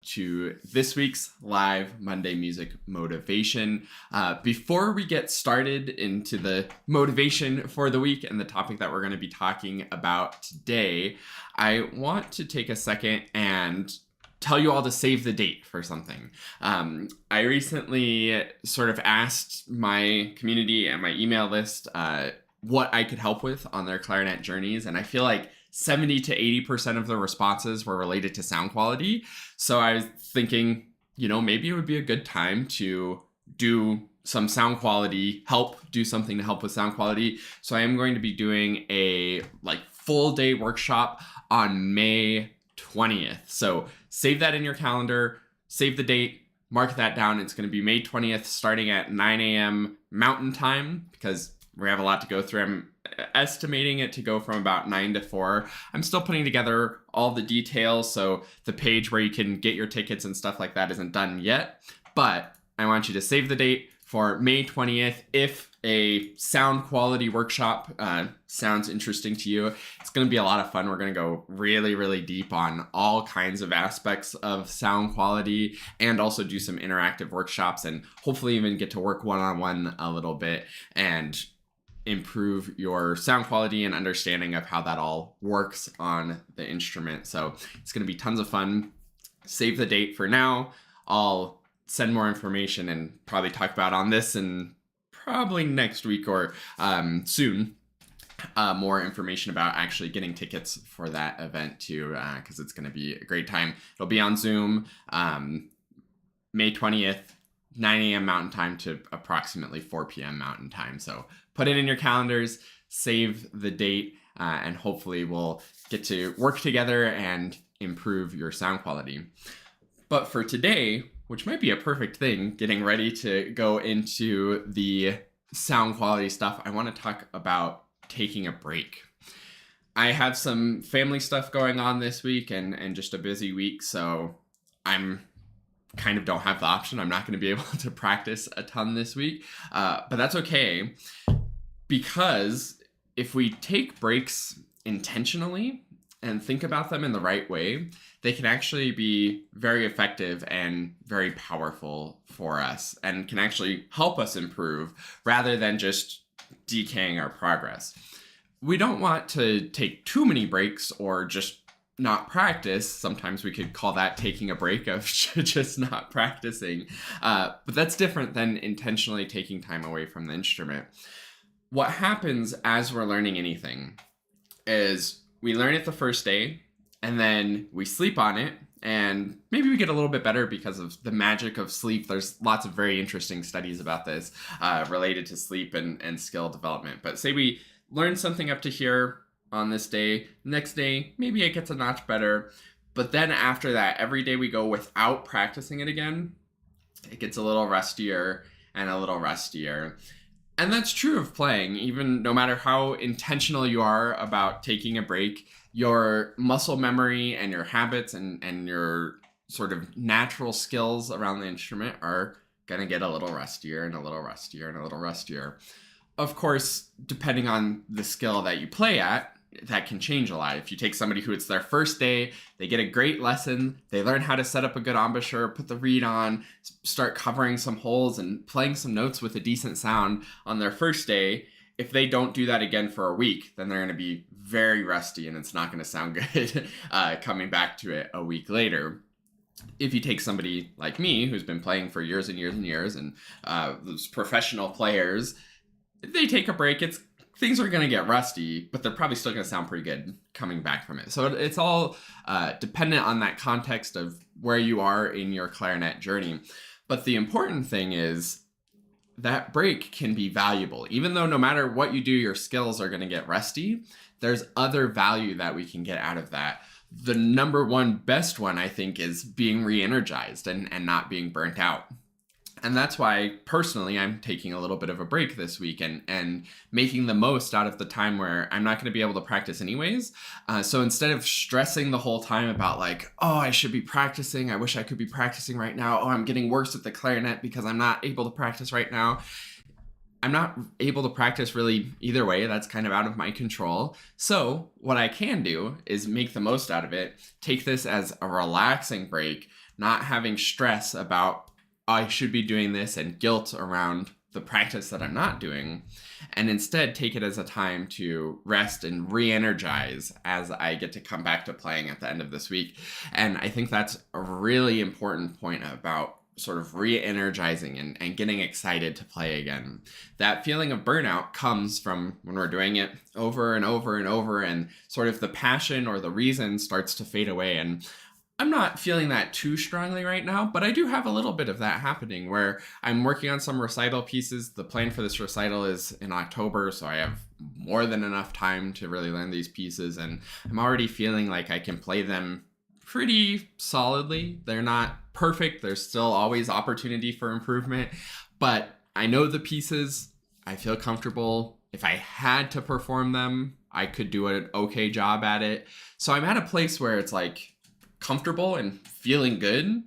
to this week's live Monday Music Motivation. Before we get started into the motivation for the week and the topic that we're going to be talking about today, I want to take a second and tell you all to save the date for something. I recently sort of asked my community and my email list what I could help with on their clarinet journeys, and I feel like 70 to 80% of the responses were related to sound quality. So I was thinking, maybe it would be a good time to do some sound quality do something to help with sound quality. So I am going to be doing a full day workshop on May 20th. So save that in your calendar, save the date, mark that down. It's going to be May 20th starting at 9 a.m. Mountain Time, because we have a lot to go through. I'm estimating it to go from about 9 to 4. I'm still putting together all the details, so the page where you can get your tickets and stuff like that isn't done yet. But I want you to save the date for May 20th. If a sound quality workshop sounds interesting to you, it's going to be a lot of fun. We're going to go really, really deep on all kinds of aspects of sound quality and also do some interactive workshops and hopefully even get to work one-on-one a little bit and improve your sound quality and understanding of how that all works on the instrument. So it's going to be tons of fun. Save the date for now. I'll send more information and probably talk about on this and probably next week or soon more information about actually getting tickets for that event too, because it's going to be a great time. It'll be on Zoom May 20th, 9 a.m. Mountain Time to approximately 4 p.m. Mountain Time. So put it in your calendars, save the date, and hopefully we'll get to work together and improve your sound quality. But for today, which might be a perfect thing, getting ready to go into the sound quality stuff, I want to talk about taking a break. I have some family stuff going on this week and just a busy week, so I'm kind of don't have the option. I'm not going to be able to practice a ton this week, but that's okay, because if we take breaks intentionally and think about them in the right way, they can actually be very effective and very powerful for us and can actually help us improve rather than just decaying our progress. We don't want to take too many breaks or just not practice. Sometimes we could call that taking a break of just not practicing. But that's different than intentionally taking time away from the instrument. What happens as we're learning anything is we learn it the first day and then we sleep on it and maybe we get a little bit better because of the magic of sleep. There's lots of very interesting studies about this related to sleep and skill development. But say we learn something up to here on this day, next day, maybe it gets a notch better. But then after that, every day we go without practicing it again, it gets a little rustier and a little rustier. And that's true of playing. Even no matter how intentional you are about taking a break, your muscle memory and your habits and your sort of natural skills around the instrument are going to get a little rustier and a little rustier and a little rustier. Of course, depending on the skill that you play at, that can change a lot. If you take somebody who it's their first day, they get a great lesson, they learn how to set up a good embouchure, put the reed on, start covering some holes and playing some notes with a decent sound on their first day. If they don't do that again for a week, then they're going to be very rusty and it's not going to sound good coming back to it a week later. If you take somebody like me who's been playing for years and years and years and those professional players, if they take a break, things are going to get rusty, but they're probably still going to sound pretty good coming back from it. So it's all dependent on that context of where you are in your clarinet journey. But the important thing is that break can be valuable. Even though no matter what you do, your skills are going to get rusty, there's other value that we can get out of that. The number one best one, I think, is being re-energized and not being burnt out. And that's why, personally, I'm taking a little bit of a break this week and making the most out of the time where I'm not going to be able to practice anyways. So instead of stressing the whole time about I should be practicing, I wish I could be practicing right now, I'm getting worse at the clarinet because I'm not able to practice right now. I'm not able to practice really either way. That's kind of out of my control. So what I can do is make the most out of it, take this as a relaxing break, not having stress about, oh, I should be doing this, and guilt around the practice that I'm not doing, and instead take it as a time to rest and re-energize as I get to come back to playing at the end of this week. And I think that's a really important point about sort of re-energizing and getting excited to play again. That feeling of burnout comes from when we're doing it over and over and over, and sort of the passion or the reason starts to fade away. And I'm not feeling that too strongly right now, but I do have a little bit of that happening where I'm working on some recital pieces. The plan for this recital is in October, so I have more than enough time to really learn these pieces, and I'm already feeling like I can play them pretty solidly. They're not perfect. There's still always opportunity for improvement, but I know the pieces. I feel comfortable. If I had to perform them, I could do an okay job at it. So I'm at a place where it's like comfortable and feeling good.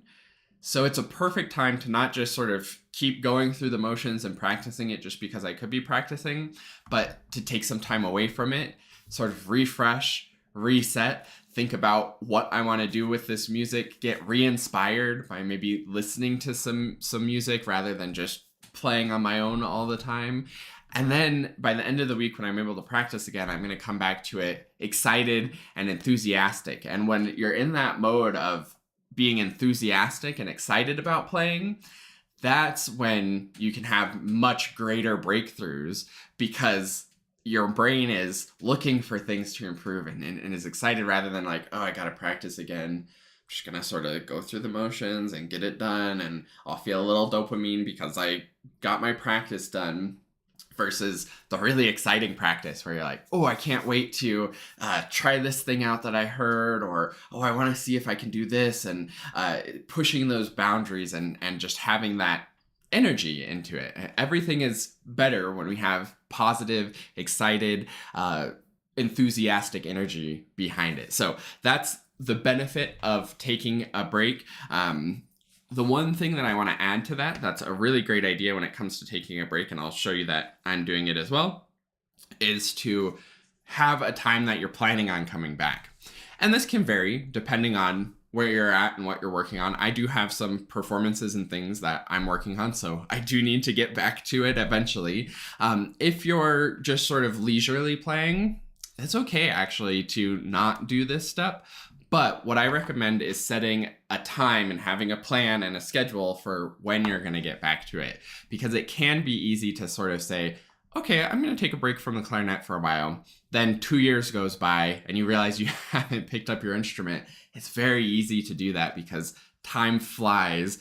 So it's a perfect time to not just sort of keep going through the motions and practicing it just because I could be practicing, but to take some time away from it, sort of refresh, reset, think about what I want to do with this music, get re-inspired by maybe listening to some music rather than just playing on my own all the time. And then by the end of the week, when I'm able to practice again, I'm going to come back to it excited and enthusiastic. And when you're in that mode of being enthusiastic and excited about playing, that's when you can have much greater breakthroughs, because your brain is looking for things to improve and is excited rather than like, oh, I got to practice again. I'm just going to sort of go through the motions and get it done. And I'll feel a little dopamine because I got my practice done, versus the really exciting practice where you're like, oh, I can't wait to try this thing out that I heard, or, oh, I want to see if I can do this, and pushing those boundaries and just having that energy into it. Everything is better when we have positive, excited, enthusiastic energy behind it. So that's the benefit of taking a break. The one thing that I want to add to that, that's a really great idea when it comes to taking a break, and I'll show you that I'm doing it as well, is to have a time that you're planning on coming back. And this can vary depending on where you're at and what you're working on. I do have some performances and things that I'm working on, so I do need to get back to it eventually. If you're just sort of leisurely playing, it's okay actually to not do this step. But what I recommend is setting a time and having a plan and a schedule for when you're going to get back to it. Because it can be easy to sort of say, okay, I'm going to take a break from the clarinet for a while. Then 2 years goes by and you realize you haven't picked up your instrument. It's very easy to do that because time flies.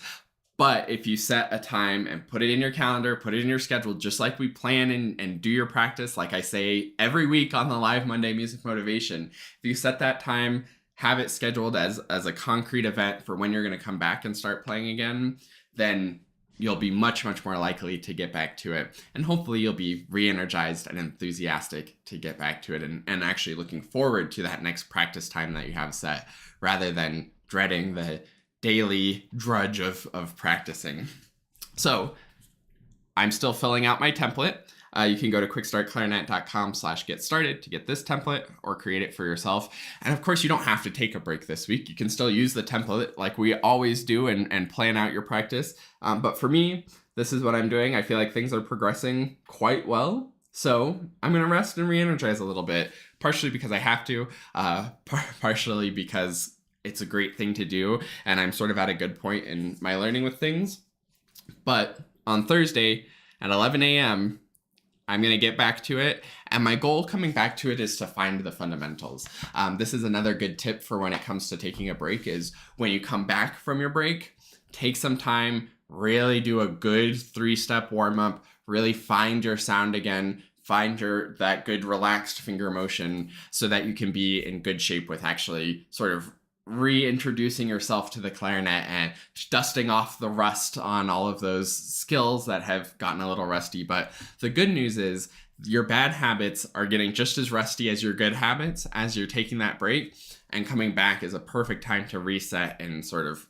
But if you set a time and put it in your calendar, put it in your schedule, just like we plan and do your practice, like I say every week on the Live Monday Music Motivation, if you set that time, have it scheduled as a concrete event for when you're going to come back and start playing again, then you'll be much, much more likely to get back to it. And hopefully you'll be re-energized and enthusiastic to get back to it, and actually looking forward to that next practice time that you have set, rather than dreading the daily drudge of practicing. So I'm still filling out my template. You can go to quickstartclarinet.com/get started to get this template or create it for yourself. And of course, you don't have to take a break this week. You can still use the template like we always do and plan out your practice. But for me, this is what I'm doing. I feel like things are progressing quite well. So I'm going to rest and re-energize a little bit, partially because I have to, partially because it's a great thing to do. And I'm sort of at a good point in my learning with things. But on Thursday at 11 a.m., I'm going to get back to it. And my goal coming back to it is to find the fundamentals. This is another good tip for when it comes to taking a break, is when you come back from your break, take some time, really do a good 3-step warm up, really find your sound again, find that good relaxed finger motion so that you can be in good shape with actually sort of reintroducing yourself to the clarinet and dusting off the rust on all of those skills that have gotten a little rusty. But the good news is your bad habits are getting just as rusty as your good habits as you're taking that break, and coming back is a perfect time to reset and sort of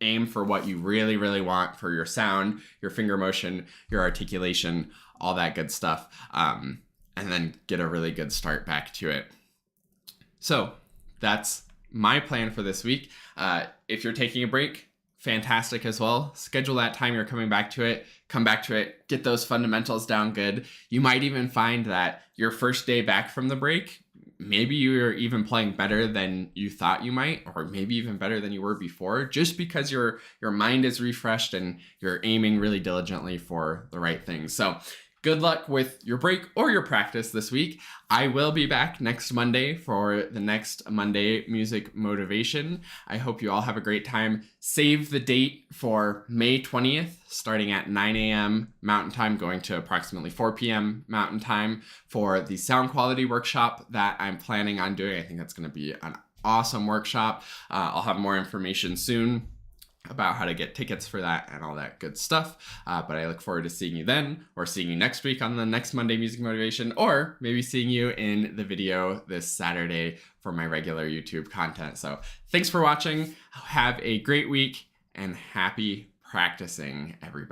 aim for what you really, really want for your sound, your finger motion, your articulation, all that good stuff, and then get a really good start back to it. So that's my plan for this week. If you're taking a break, fantastic as well. Schedule that time you're coming back to it, come back to it, get those fundamentals down good. You might even find that your first day back from the break, maybe you're even playing better than you thought you might, or maybe even better than you were before, just because your mind is refreshed and you're aiming really diligently for the right things. So good luck with your break or your practice this week. I will be back next Monday for the next Monday Music Motivation. I hope you all have a great time. Save the date for May 20th, starting at 9 a.m. Mountain Time, going to approximately 4 p.m. Mountain Time for the sound quality workshop that I'm planning on doing. I think that's going to be an awesome workshop. I'll have more information soon about how to get tickets for that and all that good stuff. But I look forward to seeing you then, or seeing you next week on the next Monday Music Motivation, or maybe seeing you in the video this Saturday for my regular YouTube content. So thanks for watching. Have a great week and happy practicing, everybody.